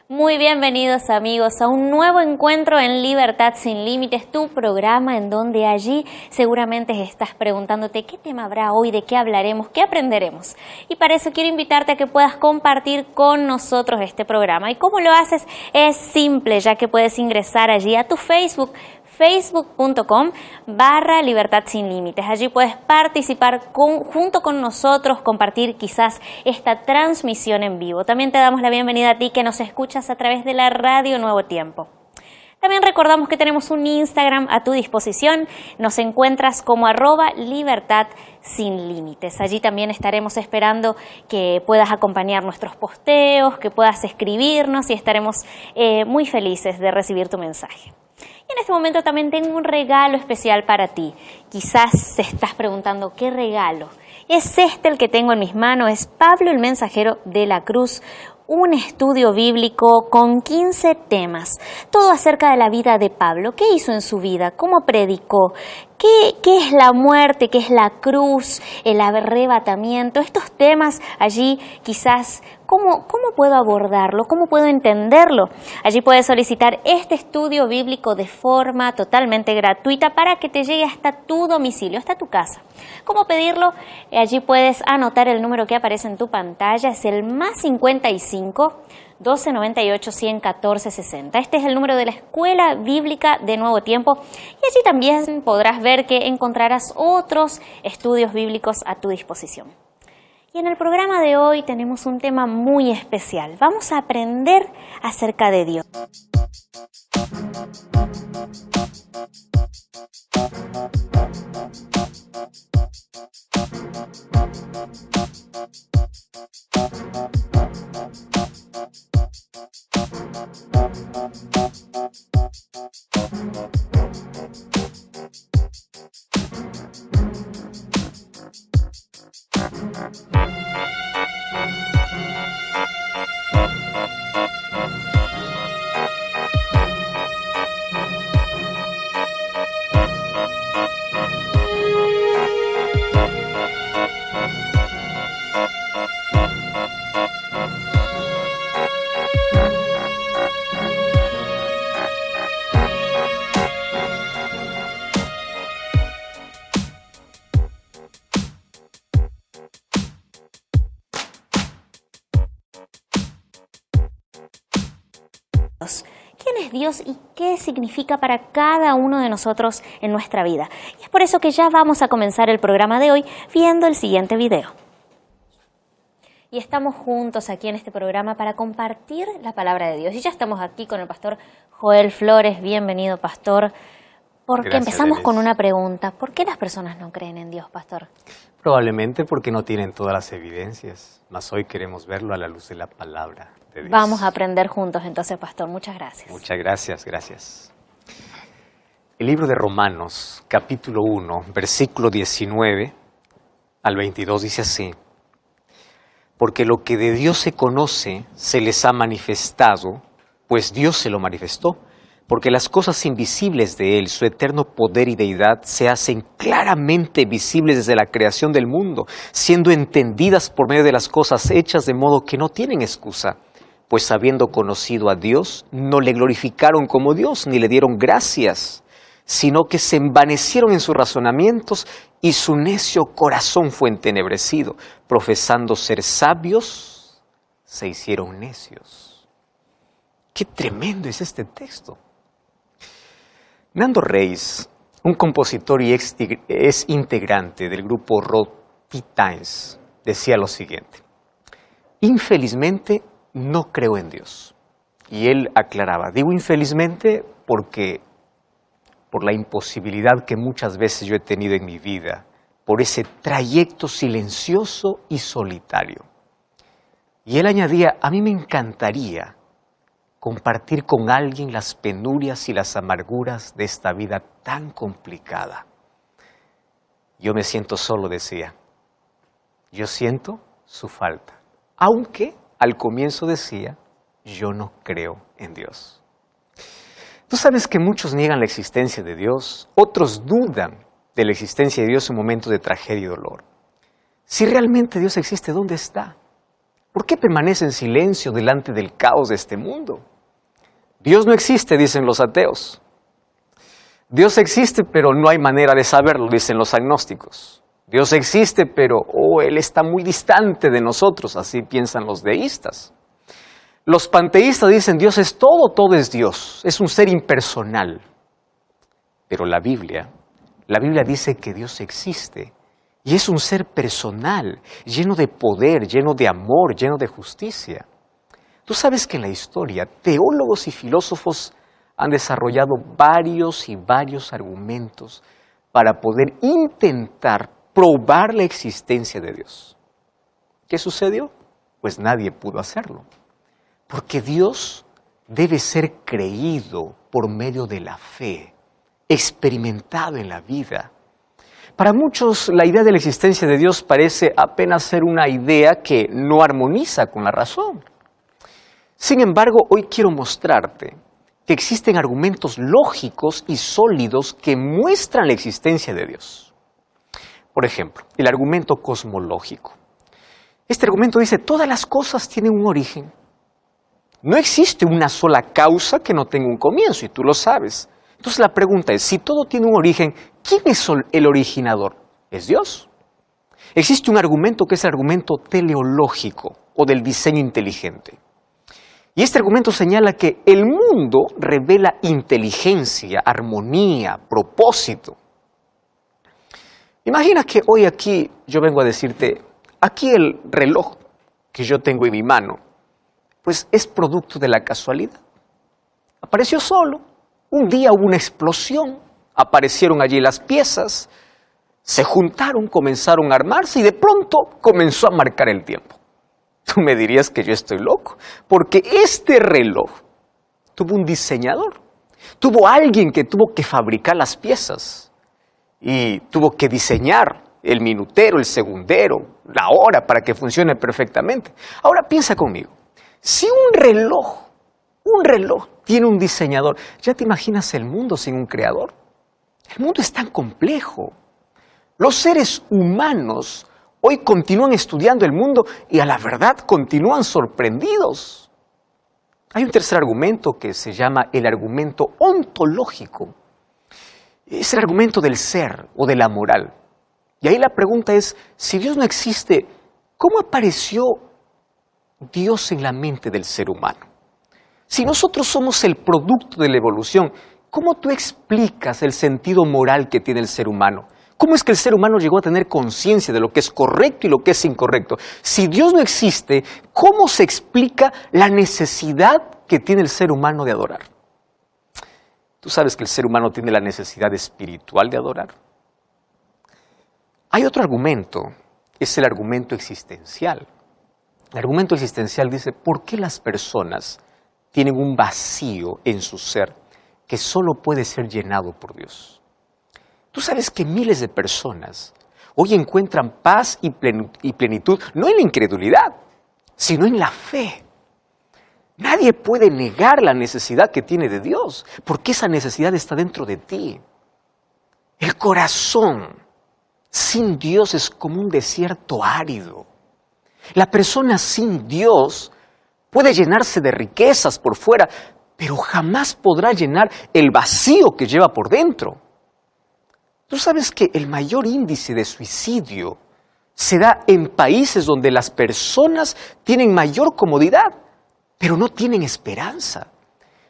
Muy bienvenidos amigos a un nuevo encuentro en Libertad Sin Límites, tu programa en donde allí seguramente estás preguntándote qué tema habrá hoy, de qué hablaremos, qué aprenderemos. Y para eso quiero invitarte a que puedas compartir con nosotros este programa. ¿Y cómo lo haces? Es simple, ya que puedes ingresar allí a tu Facebook, facebook.com/Libertad Sin Límites. Allí puedes participar junto con nosotros, compartir quizás esta transmisión en vivo. También te damos la bienvenida a ti que nos escuchas a través de la radio Nuevo Tiempo. También recordamos que tenemos un Instagram a tu disposición. Nos encuentras como @Libertad Sin Límites. Allí también estaremos esperando que puedas acompañar nuestros posteos, que puedas escribirnos y estaremos muy felices de recibir tu mensaje. Y en este momento también tengo un regalo especial para ti. Quizás te estás preguntando, ¿qué regalo? Es este el que tengo en mis manos, es Pablo el Mensajero de la Cruz, un estudio bíblico con 15 temas, todo acerca de la vida de Pablo. ¿Qué hizo en su vida? ¿Cómo predicó? ¿Qué es la muerte? ¿Qué es la cruz? ¿El arrebatamiento? Estos temas allí quizás, ¿cómo puedo abordarlo? ¿Cómo puedo entenderlo? Allí puedes solicitar este estudio bíblico de forma totalmente gratuita para que te llegue hasta tu domicilio, hasta tu casa. ¿Cómo pedirlo? Allí puedes anotar el número que aparece en tu pantalla, es el +55 1298 114 60. Este es el número de la Escuela Bíblica de Nuevo Tiempo y allí también podrás ver que encontrarás otros estudios bíblicos a tu disposición. Y en el programa de hoy tenemos un tema muy especial. Vamos a aprender acerca de Dios. ¿Quién es Dios y qué significa para cada uno de nosotros en nuestra vida? Y es por eso que ya vamos a comenzar el programa de hoy viendo el siguiente video. Y estamos juntos aquí en este programa para compartir la palabra de Dios. Y ya estamos aquí con el pastor Joel Flores. Bienvenido, pastor. Porque Gracias, empezamos Denise. con una pregunta. ¿Por qué las personas no creen en Dios, pastor? Probablemente porque no tienen todas las evidencias, mas hoy queremos verlo a la luz de la palabra de Dios. Vamos a aprender juntos entonces, pastor. Muchas gracias. Muchas gracias, gracias. El libro de Romanos, capítulo 1, versículo 19 al 22 dice así: porque lo que de Dios se conoce se les ha manifestado, pues Dios se lo manifestó. Porque las cosas invisibles de Él, su eterno poder y deidad, se hacen claramente visibles desde la creación del mundo, siendo entendidas por medio de las cosas hechas, de modo que no tienen excusa. Pues habiendo conocido a Dios, no le glorificaron como Dios, ni le dieron gracias, sino que se envanecieron en sus razonamientos, y su necio corazón fue entenebrecido. Profesando ser sabios, se hicieron necios. ¡Qué tremendo es este texto! Nando Reis, un compositor y es integrante del grupo Rotitans, decía lo siguiente: infelizmente no creo en Dios. Y él aclaraba, digo infelizmente porque por la imposibilidad que muchas veces yo he tenido en mi vida, por ese trayecto silencioso y solitario. Y él añadía, a mí me encantaría compartir con alguien las penurias y las amarguras de esta vida tan complicada. Yo me siento solo, decía. Yo siento su falta. Aunque al comienzo decía, yo no creo en Dios. Tú sabes que muchos niegan la existencia de Dios, otros dudan de la existencia de Dios en momentos de tragedia y dolor. Si realmente Dios existe, ¿dónde está? ¿Por qué permanece en silencio delante del caos de este mundo? Dios no existe, dicen los ateos. Dios existe, pero no hay manera de saberlo, dicen los agnósticos. Dios existe, pero Él está muy distante de nosotros, así piensan los deístas. Los panteístas dicen Dios es todo, todo es Dios, es un ser impersonal. Pero la Biblia dice que Dios existe y es un ser personal, lleno de poder, lleno de amor, lleno de justicia. Tú sabes que en la historia teólogos y filósofos han desarrollado varios y varios argumentos para poder intentar probar la existencia de Dios. ¿Qué sucedió? Pues nadie pudo hacerlo. Porque Dios debe ser creído por medio de la fe, experimentado en la vida. Para muchos, la idea de la existencia de Dios parece apenas ser una idea que no armoniza con la razón. Sin embargo, hoy quiero mostrarte que existen argumentos lógicos y sólidos que muestran la existencia de Dios. Por ejemplo, el argumento cosmológico. Este argumento dice, todas las cosas tienen un origen. No existe una sola causa que no tenga un comienzo, y tú lo sabes. Entonces la pregunta es, si todo tiene un origen, ¿quién es el originador? ¿Es Dios? Existe un argumento que es el argumento teleológico o del diseño inteligente. Y este argumento señala que el mundo revela inteligencia, armonía, propósito. Imagina que hoy aquí yo vengo a decirte, aquí el reloj que yo tengo en mi mano, pues es producto de la casualidad. Apareció solo. Un día hubo una explosión, aparecieron allí las piezas, se juntaron, comenzaron a armarse y de pronto comenzó a marcar el tiempo. Tú me dirías que yo estoy loco, porque este reloj tuvo un diseñador, tuvo alguien que tuvo que fabricar las piezas y tuvo que diseñar el minutero, el segundero, la hora para que funcione perfectamente. Ahora piensa conmigo, si un reloj tiene un diseñador, ¿ya te imaginas el mundo sin un creador? El mundo es tan complejo. Los seres humanos hoy continúan estudiando el mundo y a la verdad continúan sorprendidos. Hay un tercer argumento que se llama el argumento ontológico. Es el argumento del ser o de la moral. Y ahí la pregunta es, si Dios no existe, ¿cómo apareció Dios en la mente del ser humano? Si nosotros somos el producto de la evolución, ¿cómo tú explicas el sentido moral que tiene el ser humano? ¿Cómo es que el ser humano llegó a tener conciencia de lo que es correcto y lo que es incorrecto? Si Dios no existe, ¿cómo se explica la necesidad que tiene el ser humano de adorar? ¿Tú sabes que el ser humano tiene la necesidad espiritual de adorar? Hay otro argumento, es el argumento existencial. El argumento existencial dice, ¿por qué las personas tienen un vacío en su ser que solo puede ser llenado por Dios? Tú sabes que miles de personas hoy encuentran paz y plenitud, no en la incredulidad, sino en la fe. Nadie puede negar la necesidad que tiene de Dios, porque esa necesidad está dentro de ti. El corazón sin Dios es como un desierto árido. La persona sin Dios puede llenarse de riquezas por fuera, pero jamás podrá llenar el vacío que lleva por dentro. Tú sabes que el mayor índice de suicidio se da en países donde las personas tienen mayor comodidad, pero no tienen esperanza.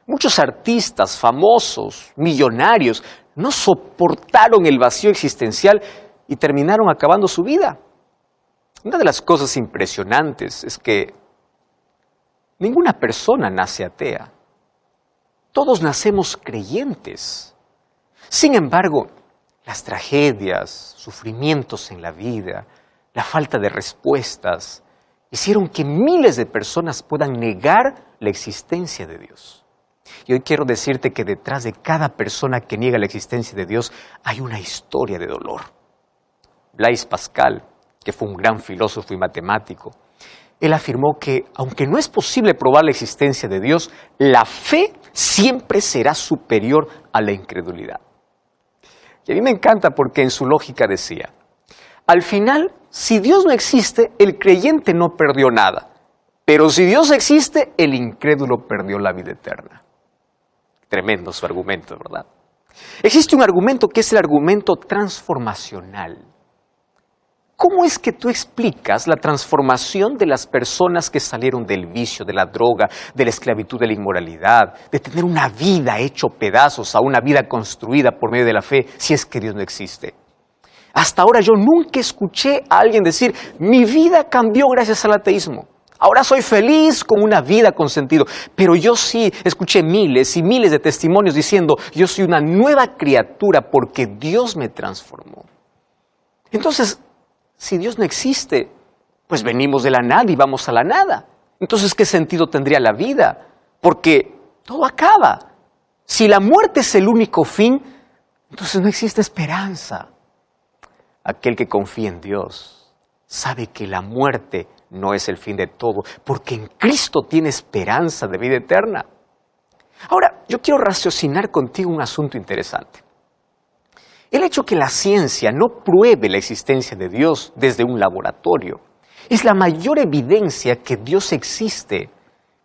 Muchos artistas famosos, millonarios, no soportaron el vacío existencial y terminaron acabando su vida. Una de las cosas impresionantes es que ninguna persona nace atea. Todos nacemos creyentes. Sin embargo, las tragedias, sufrimientos en la vida, la falta de respuestas, hicieron que miles de personas puedan negar la existencia de Dios. Y hoy quiero decirte que detrás de cada persona que niega la existencia de Dios hay una historia de dolor. Blaise Pascal, que fue un gran filósofo y matemático, él afirmó que, aunque no es posible probar la existencia de Dios, la fe siempre será superior a la incredulidad. Y a mí me encanta porque en su lógica decía, al final, si Dios no existe, el creyente no perdió nada, Pero si Dios existe, el incrédulo perdió la vida eterna. Tremendo su argumento, ¿verdad? Existe un argumento que es el argumento transformacional. ¿Cómo es que tú explicas la transformación de las personas que salieron del vicio, de la droga, de la esclavitud, de la inmoralidad, de tener una vida hecho pedazos a una vida construida por medio de la fe, si es que Dios no existe? Hasta ahora yo nunca escuché a alguien decir, mi vida cambió gracias al ateísmo. Ahora soy feliz con una vida con sentido. Pero yo sí escuché miles y miles de testimonios diciendo, yo soy una nueva criatura porque Dios me transformó. Entonces, si Dios no existe, pues venimos de la nada y vamos a la nada. Entonces, ¿qué sentido tendría la vida? Porque todo acaba. Si la muerte es el único fin, entonces no existe esperanza. Aquel que confía en Dios sabe que la muerte no es el fin de todo, porque en Cristo tiene esperanza de vida eterna. Ahora, yo quiero raciocinar contigo un asunto interesante. El hecho que la ciencia no pruebe la existencia de Dios desde un laboratorio es la mayor evidencia que Dios existe,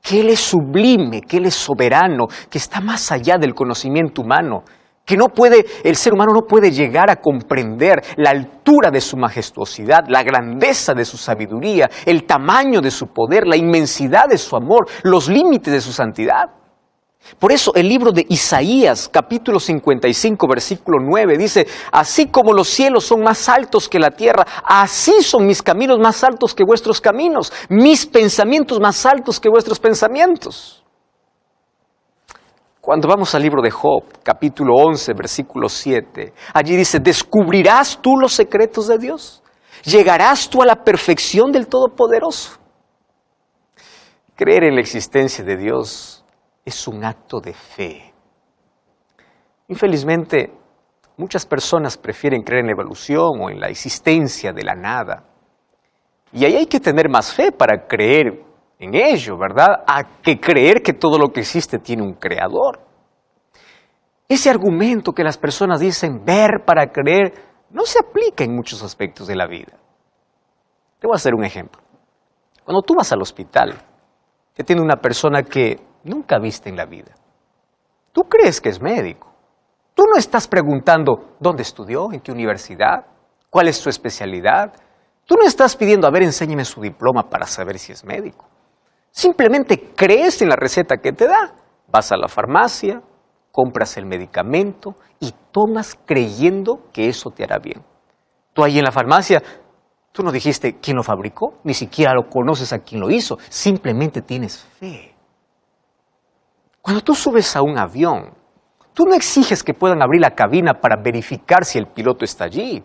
que Él es sublime, que Él es soberano, que está más allá del conocimiento humano, que el ser humano no puede llegar a comprender la altura de su majestuosidad, la grandeza de su sabiduría, el tamaño de su poder, la inmensidad de su amor, los límites de su santidad. Por eso el libro de Isaías, capítulo 55, versículo 9, dice, así como los cielos son más altos que la tierra, así son mis caminos más altos que vuestros caminos, mis pensamientos más altos que vuestros pensamientos. Cuando vamos al libro de Job, capítulo 11, versículo 7, allí dice, ¿descubrirás tú los secretos de Dios? ¿Llegarás tú a la perfección del Todopoderoso? Creer en la existencia de Dios es un acto de fe. Infelizmente, muchas personas prefieren creer en la evolución o en la existencia de la nada. Y ahí hay que tener más fe para creer en ello, ¿verdad? A que creer que todo lo que existe tiene un creador. Ese argumento que las personas dicen ver para creer no se aplica en muchos aspectos de la vida. Te voy a hacer un ejemplo. Cuando tú vas al hospital, te atiende una persona que nunca viste en la vida. Tú crees que es médico. Tú no estás preguntando dónde estudió, en qué universidad, cuál es su especialidad. Tú no estás pidiendo, a ver, enséñeme su diploma para saber si es médico. Simplemente crees en la receta que te da. Vas a la farmacia, compras el medicamento y tomas creyendo que eso te hará bien. Tú ahí en la farmacia, tú no dijiste quién lo fabricó, ni siquiera lo conoces a quién lo hizo, simplemente tienes fe. Cuando tú subes a un avión, tú no exiges que puedan abrir la cabina para verificar si el piloto está allí.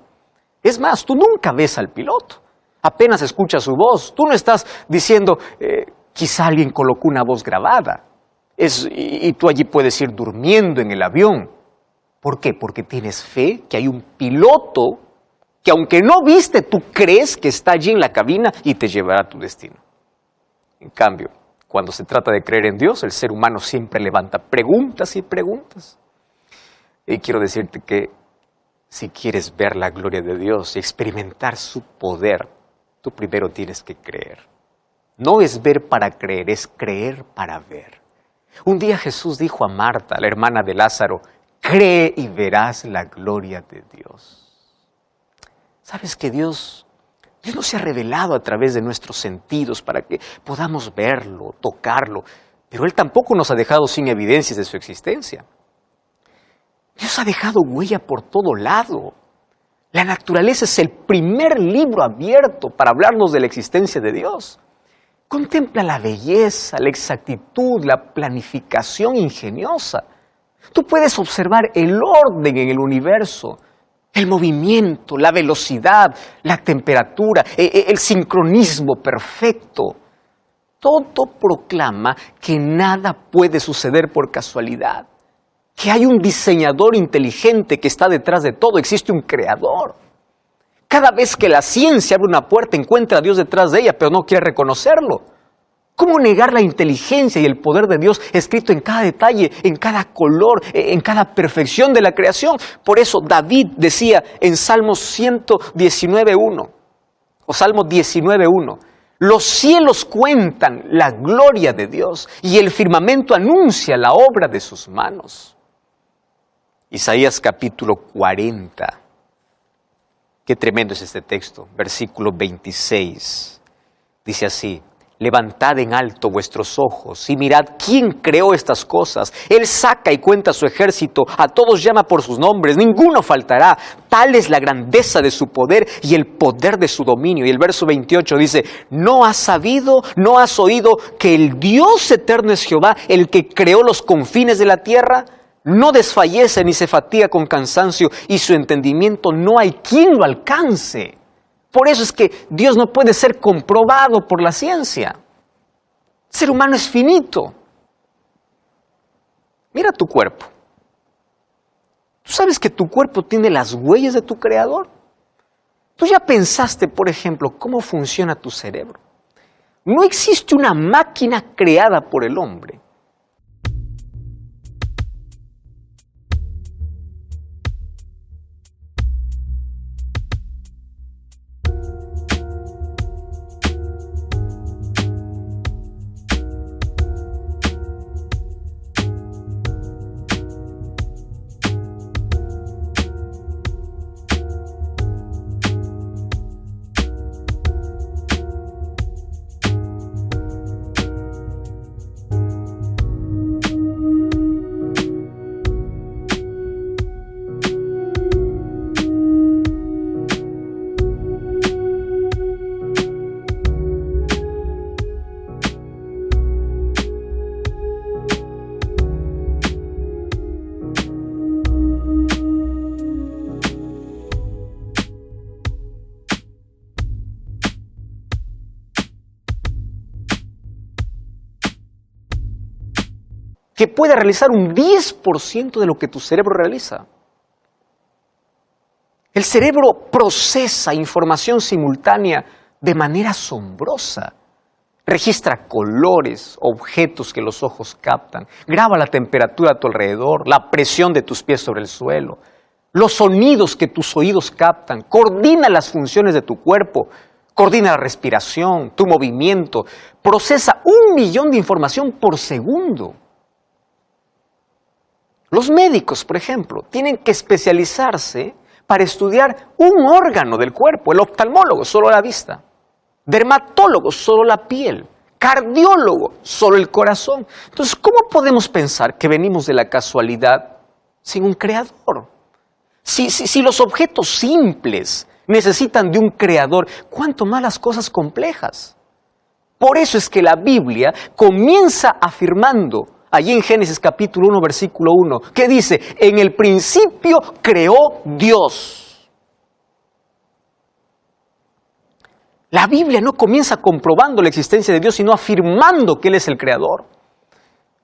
Es más, tú nunca ves al piloto, apenas escuchas su voz. Tú no estás diciendo, quizá alguien colocó una voz grabada. Y tú allí puedes ir durmiendo en el avión. ¿Por qué? Porque tienes fe que hay un piloto que aunque no viste, tú crees que está allí en la cabina y te llevará a tu destino. En cambio, cuando se trata de creer en Dios, el ser humano siempre levanta preguntas y preguntas. Y quiero decirte que si quieres ver la gloria de Dios y experimentar su poder, tú primero tienes que creer. No es ver para creer, es creer para ver. Un día Jesús dijo a Marta, la hermana de Lázaro, cree y verás la gloria de Dios. ¿Sabes que Dios no se ha revelado a través de nuestros sentidos para que podamos verlo, tocarlo? Pero Él tampoco nos ha dejado sin evidencias de su existencia. Dios ha dejado huella por todo lado. La naturaleza es el primer libro abierto para hablarnos de la existencia de Dios. Contempla la belleza, la exactitud, la planificación ingeniosa. Tú puedes observar el orden en el universo, el movimiento, la velocidad, la temperatura, el sincronismo perfecto. Todo proclama que nada puede suceder por casualidad, que hay un diseñador inteligente que está detrás de todo, existe un creador. Cada vez que la ciencia abre una puerta, encuentra a Dios detrás de ella, pero no quiere reconocerlo. ¿Cómo negar la inteligencia y el poder de Dios escrito en cada detalle, en cada color, en cada perfección de la creación? Por eso David decía en Salmos 119.1 o Salmo 19.1, Los cielos cuentan la gloria de Dios y el firmamento anuncia la obra de sus manos. Isaías capítulo 40. Qué tremendo es este texto. Versículo 26. Dice así: levantad en alto vuestros ojos y mirad quién creó estas cosas. Él saca y cuenta su ejército, a todos llama por sus nombres, ninguno faltará. Tal es la grandeza de su poder y el poder de su dominio. Y el verso 28 dice: ¿no has sabido, no has oído que el Dios eterno es Jehová, el que creó los confines de la tierra? No desfallece ni se fatiga con cansancio, y su entendimiento no hay quien lo alcance. Por eso es que Dios no puede ser comprobado por la ciencia. El ser humano es finito. Mira tu cuerpo. ¿Tú sabes que tu cuerpo tiene las huellas de tu creador? ¿Tú ya pensaste, por ejemplo, cómo funciona tu cerebro? No existe una máquina creada por el hombre. Que puede realizar un 10% de lo que tu cerebro realiza. El cerebro procesa información simultánea de manera asombrosa. Registra colores, objetos que los ojos captan, graba la temperatura a tu alrededor, la presión de tus pies sobre el suelo, los sonidos que tus oídos captan, coordina las funciones de tu cuerpo, coordina la respiración, tu movimiento, procesa 1 millón de información por segundo. Los médicos, por ejemplo, tienen que especializarse para estudiar un órgano del cuerpo. El oftalmólogo, solo la vista. Dermatólogo, solo la piel. Cardiólogo, solo el corazón. Entonces, ¿cómo podemos pensar que venimos de la casualidad sin un creador? Si los objetos simples necesitan de un creador, ¿cuánto más las cosas complejas? Por eso es que la Biblia comienza afirmando, allí en Génesis capítulo 1, versículo 1, que dice: en el principio creó Dios. La Biblia no comienza comprobando la existencia de Dios, sino afirmando que Él es el creador.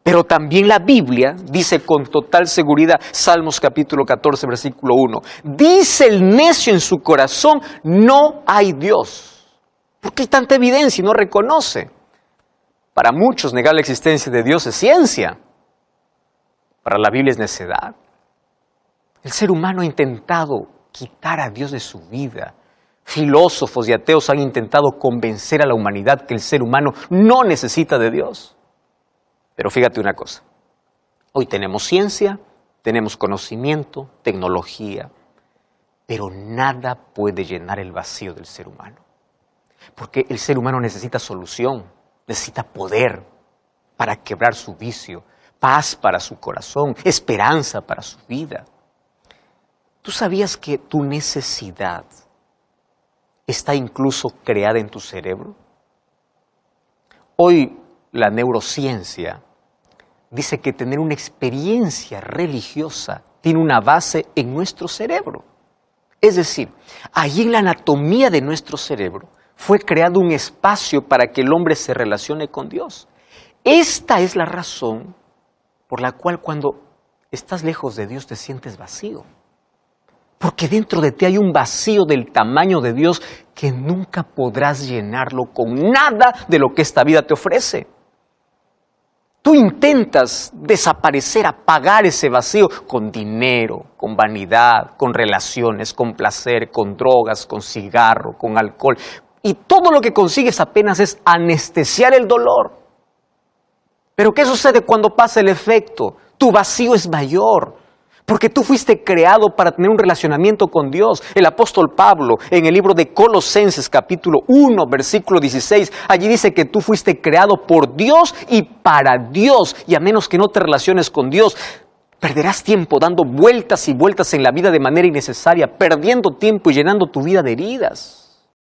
Pero también la Biblia dice con total seguridad, Salmos capítulo 14, versículo 1, dice el necio en su corazón: no hay Dios. ¿Por qué hay tanta evidencia y no reconoce? Para muchos negar la existencia de Dios es ciencia. Para la Biblia es necedad. El ser humano ha intentado quitar a Dios de su vida. Filósofos y ateos han intentado convencer a la humanidad que el ser humano no necesita de Dios. Pero fíjate una cosa. Hoy tenemos ciencia, tenemos conocimiento, tecnología, pero nada puede llenar el vacío del ser humano. Porque el ser humano necesita solución. Necesita poder para quebrar su vicio, paz para su corazón, esperanza para su vida. ¿Tú sabías que tu necesidad está incluso creada en tu cerebro? Hoy la neurociencia dice que tener una experiencia religiosa tiene una base en nuestro cerebro. Es decir, allí en la anatomía de nuestro cerebro fue creado un espacio para que el hombre se relacione con Dios. Esta es la razón por la cual cuando estás lejos de Dios te sientes vacío. Porque dentro de ti hay un vacío del tamaño de Dios que nunca podrás llenarlo con nada de lo que esta vida te ofrece. Tú intentas desaparecer, apagar ese vacío con dinero, con vanidad, con relaciones, con placer, con drogas, con cigarro, con alcohol. y todo lo que consigues apenas es anestesiar el dolor. Pero ¿qué sucede cuando pasa el efecto? Tu vacío es mayor, porque tú fuiste creado para tener un relacionamiento con Dios. El apóstol Pablo, en el libro de Colosenses, capítulo 1, versículo 16, allí dice que tú fuiste creado por Dios y para Dios, y a menos que no te relaciones con Dios, perderás tiempo dando vueltas y vueltas en la vida de manera innecesaria, perdiendo tiempo y llenando tu vida de heridas.